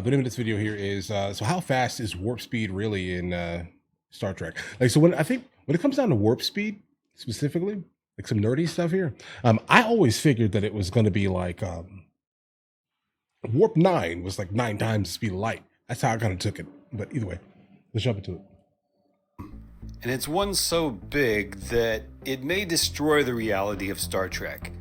The name of this video here is so how fast is warp speed really in Star Trek? Like, so when I think when it comes down to warp speed specifically, like some nerdy stuff here, I always figured that it was going to be like warp 9 was like 9 times the speed of light. That's how I kind of took it. But either way, let's jump into it. And it's one so big that it may destroy the reality of Star Trek.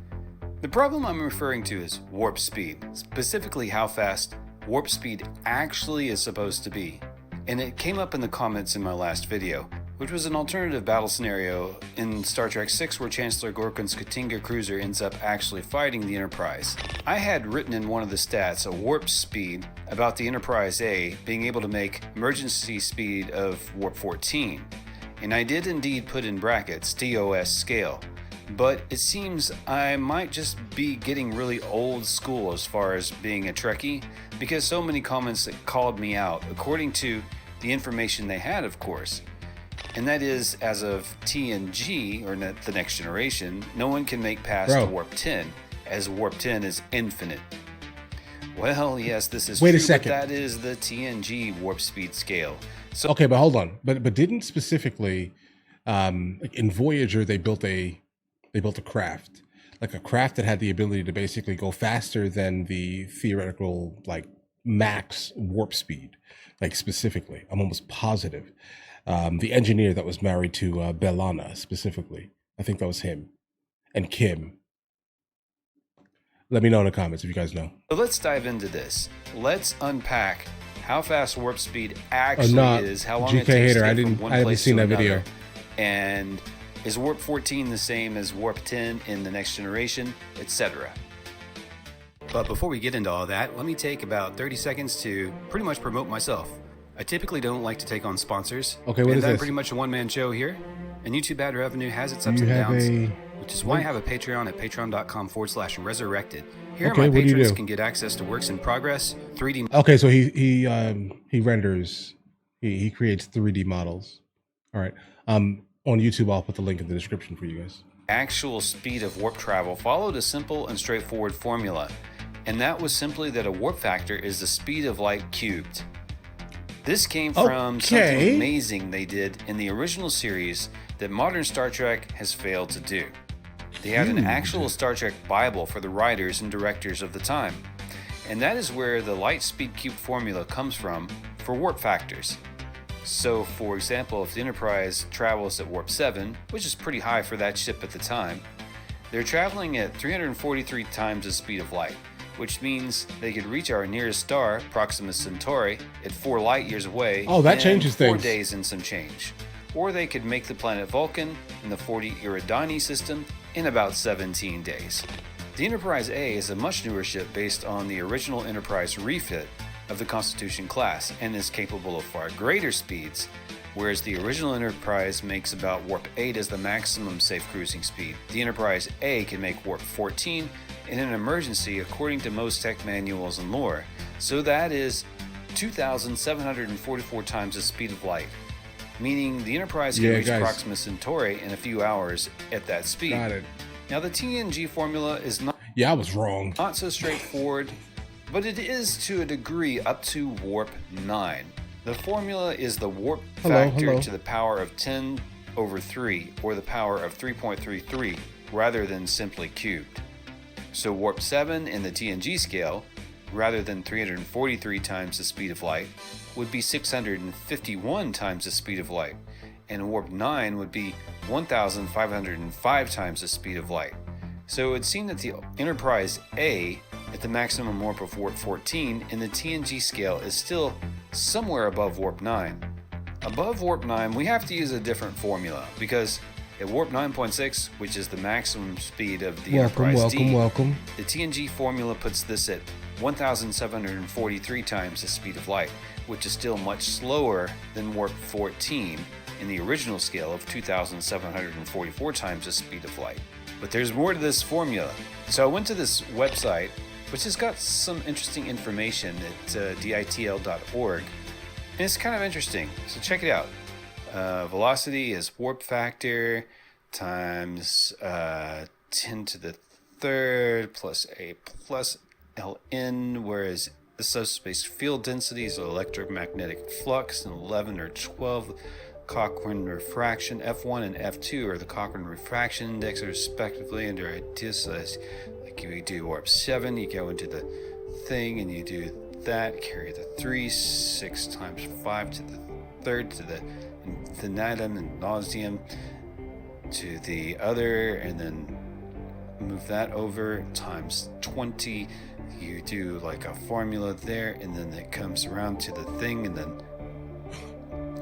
The problem I'm referring to is warp speed, specifically how fast warp speed actually is supposed to be. And it came up in the comments in my last video, which was an alternative battle scenario in Star Trek VI where Chancellor Gorkon's Katinga cruiser ends up actually fighting the Enterprise. I had written in one of the stats a warp speed about the Enterprise A being able to make emergency speed of warp 14. And I did indeed put in brackets TOS scale. But it seems I might just be getting really old school as far as being a Trekkie, because so many comments that called me out according to the information they had, of course. And that is, as of TNG, or the next generation, no one can make past warp 10, as warp 10 is infinite. Well, yes, this is Wait true, a second. but that is the TNG warp speed scale. So Okay, but hold on. But didn't specifically like in Voyager they built a craft, like a craft that had the ability to basically go faster than the theoretical like max warp speed, like specifically. I'm almost positive. The engineer that was married to Bellana specifically, I think that was him, and Kim. Let me know in the comments if you guys know. So let's dive into this. Let's unpack how fast warp speed Or actually not, is, how long GK it takes hater. to get from one I haven't place seen to that another, video. and is warp 14 the same as warp 10 in the next generation, etc. But before we get into all that, let me take about 30 seconds to pretty much promote myself. I typically don't like to take on sponsors. Okay, what and is I'm this? pretty much a one-man show here. And YouTube ad revenue has its Do ups you and have downs, a which is why I have a Patreon at patreon.com/resurrected. Here Okay, my what do you patrons do? can get access to works in progress, 3D Okay, so he renders, he creates 3D models. All right. On YouTube, I'll put the link in the description for you guys. actual speed of warp travel followed a simple and straightforward formula, and that was simply that a warp factor is the speed of light cubed. This came from something amazing they did in the original series that modern Star Trek has failed to do. They had an actual Star Trek Bible for the writers and directors of the time, and that is where the light speed cubed formula comes from for warp factors. So, for example, if the Enterprise travels at warp 7, which is pretty high for that ship at the time, they're traveling at 343 times the speed of light, which means they could reach our nearest star, Proxima Centauri, at 4 light years away that in changes 4 things. days and some change. Or they could make the planet Vulcan in the 40 Eridani system in about 17 days. The Enterprise A is a much newer ship based on the original Enterprise refit of the Constitution class and is capable of far greater speeds, whereas the original Enterprise makes about warp 8 as the maximum safe cruising speed. The Enterprise A can make warp 14 in an emergency according to most tech manuals and lore, so that is 2,744 times the speed of light, meaning the Enterprise can reach Proxima Centauri in a few hours at that speed. Got it. Now the TNG formula is not Yeah, I was wrong. not so straightforward, but it is to a degree up to warp 9. The formula is the warp factor to the power of 10 over 3, or the power of 3.33, rather than simply cubed. So warp 7 in the TNG scale, rather than 343 times the speed of light, would be 651 times the speed of light, and warp 9 would be 1,505 times the speed of light. So it would seem that the Enterprise A at the maximum warp of warp 14 in the TNG scale is still somewhere above warp 9. Above warp 9, we have to use a different formula, because at warp 9.6, which is the maximum speed of the Enterprise D, the TNG formula puts this at 1,743 times the speed of light, which is still much slower than warp 14 in the original scale of 2,744 times the speed of light. But there's more to this formula. So I went to this website, which has got some interesting information at ditl.org, and it's kind of interesting, so check it out. Velocity is warp factor times 10 to the third plus a plus ln, whereas the The subspace field densities of electromagnetic flux, and 11 or 12 Cochrane refraction. F1 and F2 are the Cochrane refraction indexes respectively under ideas like you do warp 7, you go into the thing and you do that, carry the 3, 6 times 5 to the third to the infinitum and nauseam to the other, and then move that over times 20. You do like a formula there, and then it comes around to the thing, and then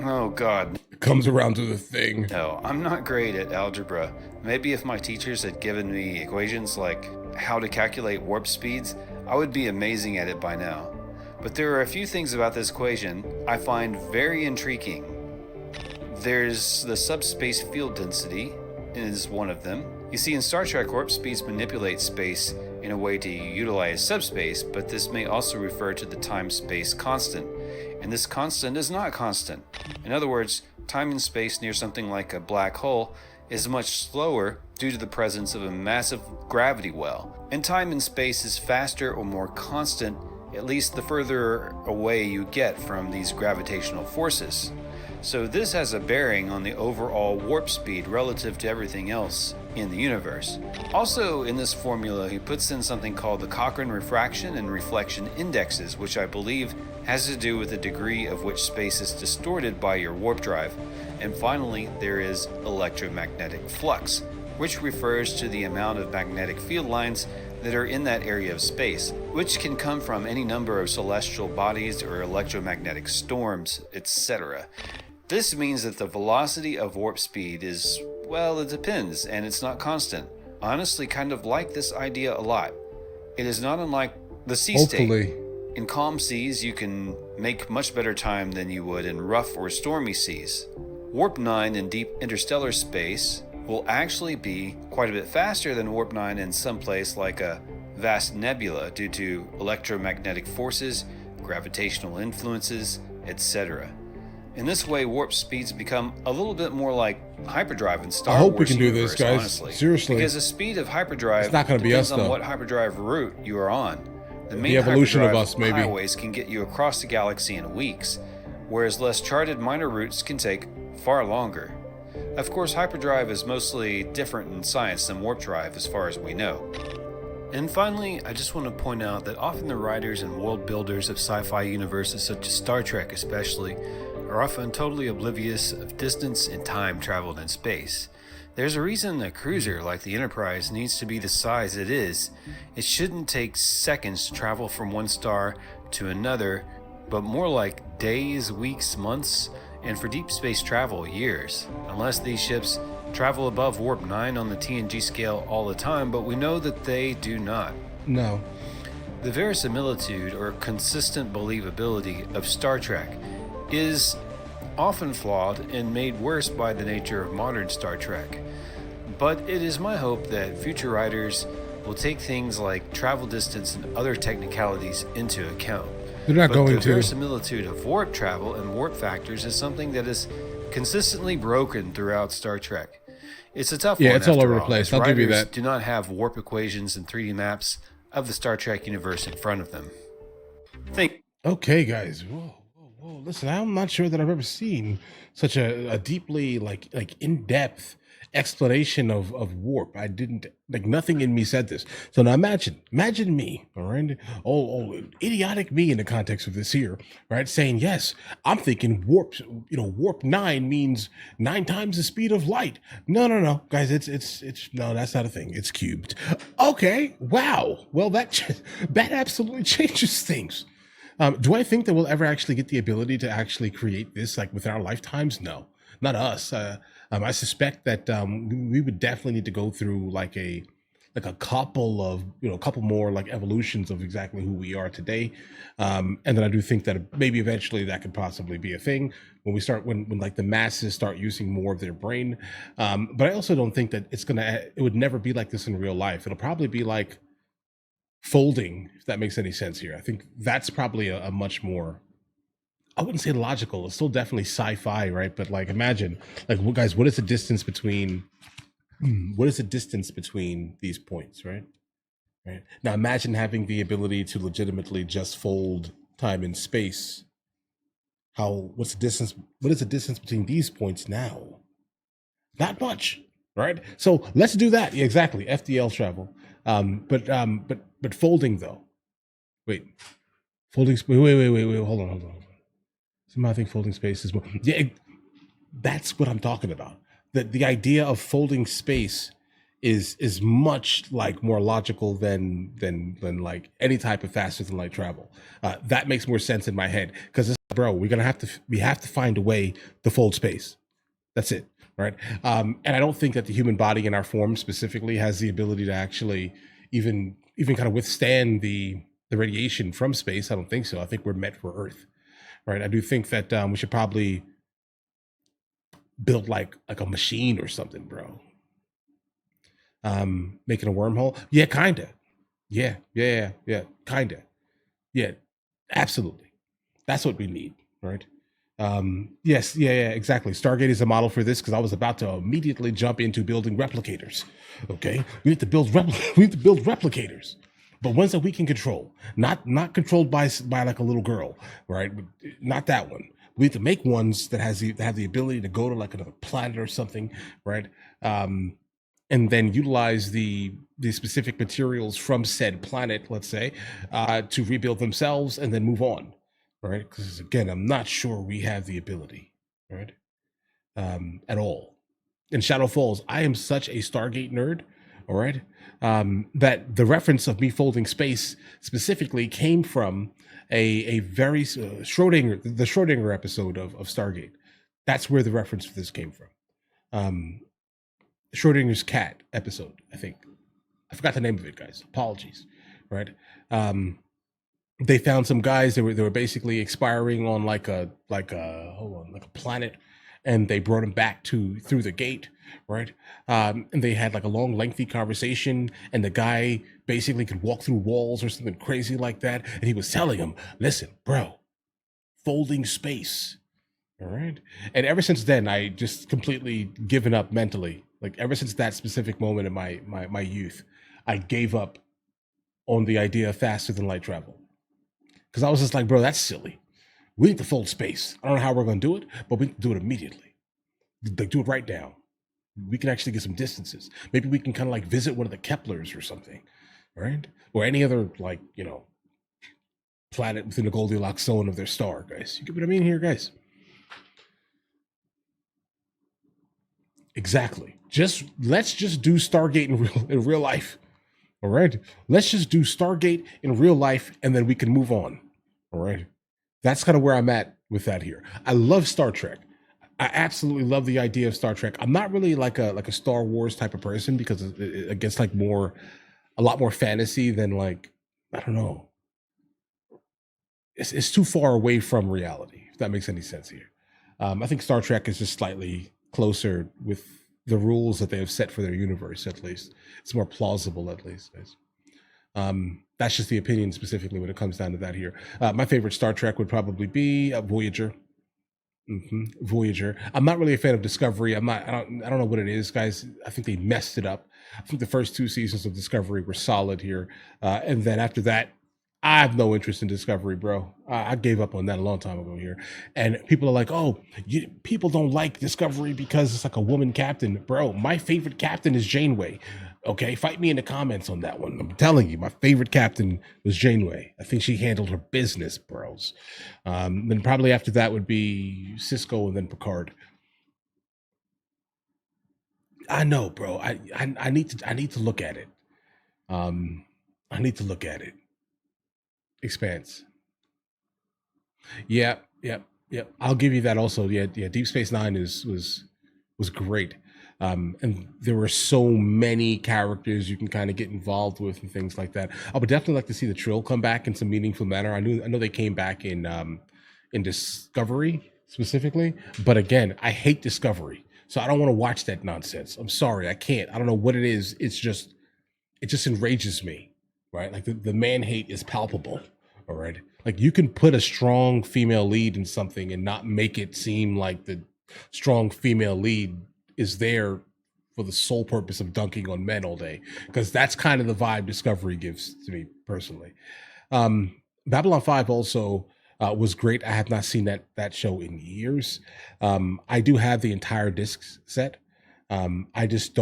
oh god, it comes around to the thing. No, I'm not great at algebra. Maybe if my teachers had given me equations like how to calculate warp speeds, I would be amazing at it by now. But there are a few things about this equation I find very intriguing. There's the subspace field density is one of them. You see, in Star Trek, warp speeds manipulate space in a way to utilize subspace, but this may also refer to the time-space constant, and this constant is not constant. In other words, time and space near something like a black hole is much slower due to the presence of a massive gravity well, and time and space is faster or more constant, at least the further away you get from these gravitational forces. So this has a bearing on the overall warp speed relative to everything else in the universe. Also in this formula, he puts in something called the Cochrane refraction and reflection indexes, which I believe has to do with the degree of which space is distorted by your warp drive. And finally, there is electromagnetic flux, which refers to the amount of magnetic field lines that are in that area of space, which can come from any number of celestial bodies or electromagnetic storms, etc. This means that the velocity of warp speed is, well, it depends, and it's not constant. I honestly kind of like this idea a lot. It is not unlike the sea state. In calm seas, you can make much better time than you would in rough or stormy seas. Warp 9 in deep interstellar space will actually be quite a bit faster than warp 9 in some place like a vast nebula due to electromagnetic forces, gravitational influences, etc. In this way, warp speeds become a little bit more like hyperdrive in Star Wars. I hope we can do this, guys. Honestly. Seriously. Because the speed of hyperdrive it's not going to be us, depends on though. what hyperdrive route you are on. The main evolution hyperdrive of us, maybe. highways can get you across the galaxy in weeks, whereas less charted minor routes can take far longer. Of course, hyperdrive is mostly different in science than warp drive as far as we know. And finally, I just want to point out that often the writers and world builders of sci-fi universes such as Star Trek especially are often totally oblivious of distance and time traveled in space. There's a reason a cruiser like the Enterprise needs to be the size it is. It shouldn't take seconds to travel from one star to another, but more like days, weeks, months, and for deep space travel, years. Unless these ships travel above warp 9 on the TNG scale all the time, but we know that they do not. No. The verisimilitude or consistent believability of Star Trek is often flawed and made worse by the nature of modern Star Trek. But it is my hope that future writers will take things like travel distance and other technicalities into account. They're not going to. The verisimilitude of warp travel and warp factors is something that is consistently broken throughout Star Trek. It's a tough one. Yeah, it's all over the place. I'll give you that. Do not have warp equations and 3D maps of the Star Trek universe in front of them. Okay, guys. Whoa. Listen, I'm not sure that I've ever seen such a deeply like in-depth explanation of warp. I didn't, like, nothing in me said this. So now imagine me, all right? Oh, idiotic me in the context of this here, right? Saying, yes, I'm thinking warp 9 means 9 times the speed of light. No, guys, it's no, that's not a thing. It's cubed. Okay, wow. Well, that absolutely changes things. Do I think that we'll ever actually get the ability to actually create this like within our lifetimes? No, not us. I suspect that we would definitely need to go through like a couple of a couple more like evolutions of exactly who we are today, and then I do think that maybe eventually that could possibly be a thing when we start when like the masses start using more of their brain. But I also don't think that it would never be like this in real life. It'll probably be like folding, if that makes any sense here. I think that's probably a much more, I wouldn't say logical, it's still definitely sci-fi, right? But like imagine, like, well, guys, what is the distance between these points, right? Right? Now imagine having the ability to legitimately just fold time and space. What's the distance? What is the distance between these points now? Not much, right? So let's do that. Yeah, exactly. FDL travel. But folding though. Wait, folding. Wait. Hold on. Somehow I think folding space is more. Yeah, that's what I'm talking about. The idea of folding space is much like more logical than like any type of faster than light travel. That makes more sense in my head because, bro, we have to find a way to fold space. That's it, right? And I don't think that the human body in our form specifically has the ability to actually even kind of withstand the radiation from space. I don't think so. I think we're meant for Earth, right? I do think that we should probably build like a machine or something, bro. Making a wormhole, yeah, kinda, yeah, kinda, yeah, absolutely. That's what we need, right? Yes, yeah, exactly. Stargate is a model for this because I was about to immediately jump into building replicators. Okay, we need to build we need to build replicators, but ones that we can control, not controlled by like a little girl, right? Not that one. We need to make ones that have the ability to go to like another planet or something, right? And then utilize the specific materials from said planet, let's say, to rebuild themselves and then move on, right? Because again, I'm not sure we have the ability, right, at all. In Shadow Falls, I am such a Stargate nerd, all right, that the reference of me folding space specifically came from a very the Schrodinger episode of Stargate. That's where the reference for this came from. Um, Schrodinger's cat episode, I think. I forgot the name of it, guys. Apologies. Right? Um, they found some guys that were basically expiring on like a planet, and they brought them back through the gate, right? And they had like a long, lengthy conversation, and the guy basically could walk through walls or something crazy like that, and he was telling him, "Listen, bro, folding space." All right. And ever since then, I just completely given up mentally. Like ever since that specific moment in my youth, I gave up on the idea of faster than light travel. Because I was just like, bro, that's silly. We need to fold space. I don't know how we're going to do it, but we need to do it immediately. Like, do it right now. We can actually get some distances. Maybe we can kind of like visit one of the Keplers or something, right? Or any other like, planet within the Goldilocks zone of their star, guys. You get what I mean here, guys? Exactly. Let's just do Stargate in real life. All right. Let's just do Stargate in real life, and then we can move on. All right. That's kind of where I'm at with that here. I love Star Trek. I absolutely love the idea of Star Trek. I'm not really like a Star Wars type of person because it gets like a lot more fantasy than like, I don't know. It's too far away from reality, if that makes any sense here. I think Star Trek is just slightly closer with the rules that they have set for their universe, at least. It's more plausible, at least. That's just the opinion specifically when it comes down to that here. My favorite Star Trek would probably be Voyager. Voyager. I'm not really a fan of Discovery. I don't know what it is, guys. I think they messed it up. I think the first two seasons of Discovery were solid here. And then after that, I have no interest in Discovery, bro. I gave up on that a long time ago here. And people are like, oh, people don't like Discovery because it's like a woman captain. Bro, my favorite captain is Janeway. Okay, fight me in the comments on that one. I'm telling you, my favorite captain was Janeway. I think she handled her business, bros. Then probably after that would be Cisco and then Picard. I know, bro. I need to look at it. I need to look at it. Expanse. Yeah. I'll give you that also. Yeah. Deep Space Nine was great. And there were so many characters you can kind of get involved with and things like that. I would definitely like to see the Trill come back in some meaningful manner. I know they came back in Discovery specifically, but again, I hate Discovery, so I don't want to watch that nonsense. I'm sorry, I can't. I don't know what it is. It just enrages me, right? Like the man hate is palpable. All right, like you can put a strong female lead in something and not make it seem like the strong female lead is there for the sole purpose of dunking on men all day, because that's kind of the vibe Discovery gives to me personally. Babylon 5 also was great. I have not seen that show in years. I do have the entire disc set. I just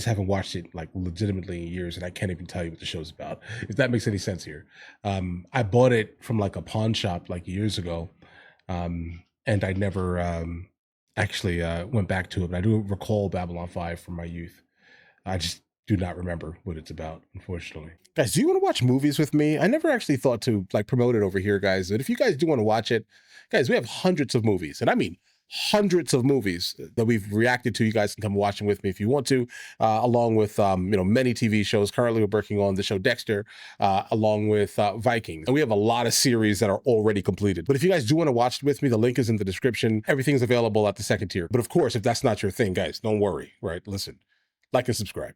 haven't watched it like legitimately in years, and I can't even tell you what the show's about, if that makes any sense here. I bought it from like a pawn shop like years ago, and I never actually went back to it. But I do recall Babylon 5 from my youth. I just do not remember what it's about, unfortunately. Guys, do you want to watch movies with me? I never actually thought to like promote it over here, guys. But if you guys do want to watch it, guys, we have hundreds of movies, and I mean hundreds of movies that we've reacted to. You guys can come watch them with me if you want to, along with many TV shows. Currently, we're working on the show Dexter, along with Vikings, and we have a lot of series that are already completed. But if you guys do want to watch it with me, the link is in the description. Everything's available at the second tier. But of course, if that's not your thing, guys, don't worry. Right? Listen, like and subscribe.